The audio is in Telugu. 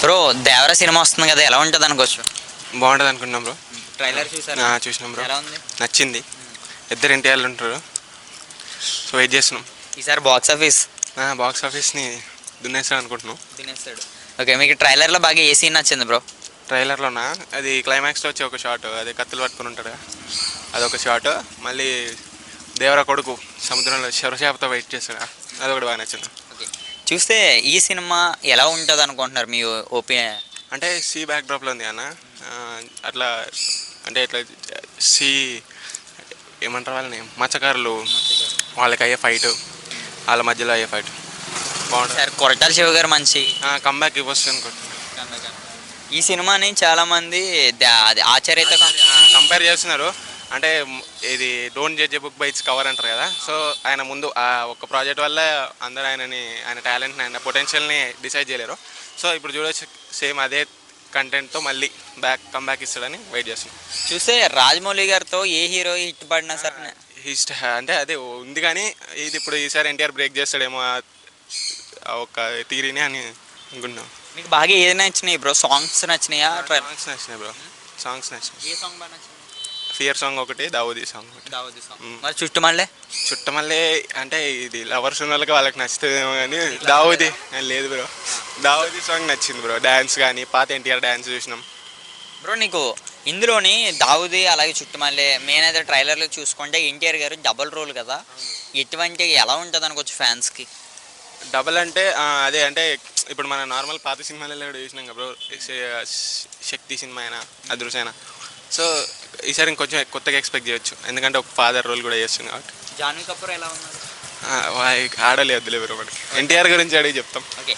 బ్రో దేవర సినిమా వస్తుంది కదా, ఎలా ఉంటుంది అనుకోవచ్చు? బాగుంటుంది అనుకున్నాం బ్రో. ట్రైలర్ చూసారా? చూసినాం బ్రో, ఎలా ఉంది? నచ్చింది. ఇద్దరు ఎన్టీఆర్లు ఉంటారు, సో వెయిట్ చేస్తున్నాం. ఈసారి బాక్స్ ఆఫీస్ని దున్నేస్తాడు అనుకుంటున్నాం. తినేస్తాడు. ఓకే, మీకు ట్రైలర్లో బాగా ఏ సీన్ నచ్చింది బ్రో? ట్రైలర్లోనా అది క్లైమాక్స్లో వచ్చే ఒక షాట్, అది కత్తులు పట్టుకుని ఉంటాడు, అదొక షాట్. మళ్ళీ దేవర కొడుకు సముద్రంలో శరశాపతో వెయిట్ చేస్తాడు, అదొకటి బాగా నచ్చింది. ఓకే, చూస్తే ఈ సినిమా ఎలా ఉంటుంది అనుకుంటున్నారు మీ ఒపీనియన్? అంటే సీ బ్యాక్ డ్రాప్లో ఉంది అన్న. అట్లా అంటే ఇట్లా సీ ఏమంటారు వాళ్ళని, మత్స్యకారులు, వాళ్ళకి అయ్యే ఫైట్, వాళ్ళ మధ్యలో అయ్యే ఫైట్ బాగుంటుంది. సార్ కొరటాల శివ గారు మంచి కంబ్యాక్ ఇవ్వచ్చు అనుకుంటున్నాను. ఈ సినిమాని చాలామంది అది ఆశ్చర్యత కంపేర్ చేస్తున్నారు. అంటే ఇది don't judge book by its cover అంటారు కదా. సో ఆయన ముందు ఆ ఒక్క ప్రాజెక్ట్ వల్ల అందరూ ఆయన టాలెంట్ని, ఆయన పొటెన్షియల్ని డిసైడ్ చేయలేరు. సో ఇప్పుడు చూడొచ్చు, సేమ్ అదే కంటెంట్తో మళ్ళీ కంబ్యాక్ ఇస్తాడని వెయిట్ చేస్తున్నాం. చూస్తే రాజమౌళి గారితో ఏ హీరో హిట్ పడినా సరే అంటే అదే ఉంది, కానీ ఇది ఇప్పుడు ఈసారి ఎన్టీఆర్ బ్రేక్ చేస్తాడేమో ఒక థియరీని అని అనుకుంటున్నాం. మీకు బాగా ఏది నచ్చినాయి బ్రో? సాంగ్స్ నచ్చినాయా? సాంగ్స్ నచ్చినాయి బ్రో, సాంగ్స్ నచ్చినాయి. ఏ సాంగ్ బాగా నచ్చింది? ఫియర్ సాంగ్ ఒకటి, దావూదీ సాంగ్ ఒకటి. మరి చుట్టుమల్లే చుట్టమల్లే అంటే ఇది లవర్స్ ఉన్న వాళ్ళకి వాళ్ళకి నచ్చుతుందేమో, కానీ దావూదీ లేదు బ్రో. దావూదీ సాంగ్ నచ్చింది బ్రో, డ్యాన్స్ కానీ పాత ఎన్టీఆర్ డ్యాన్స్ చూసినాం బ్రో. నీకు ఇందులోని దావుది అలాగే చుట్టుమల్లే మెయిన్ అయితే ట్రైలర్లో చూసుకుంటే ఎన్టీఆర్ గారు డబుల్ రోల్ కదా, ఎటువంటి ఎలా ఉంటుంది అనుకోవచ్చు ఫ్యాన్స్కి? డబల్ అంటే అదే అంటే ఇప్పుడు మన నార్మల్ పాత సినిమాలలో కూడా చూసినాం కదా బ్రో, శక్తి సినిమా అయినా అదృశ్య అయినా. సో ఈసారి ఇంకొంచెం కొత్తగా ఎక్స్పెక్ట్ చేయొచ్చు, ఎందుకంటే ఒక ఫాదర్ రోల్ కూడా చేస్తుంది కాబట్టి. జాన్వీ కపూర్ ఎలా ఉన్నారు? ఆడలేదు బ్రో, మనకి ఎన్టీఆర్ గురించి అడిగి చెప్తాం. ఓకే,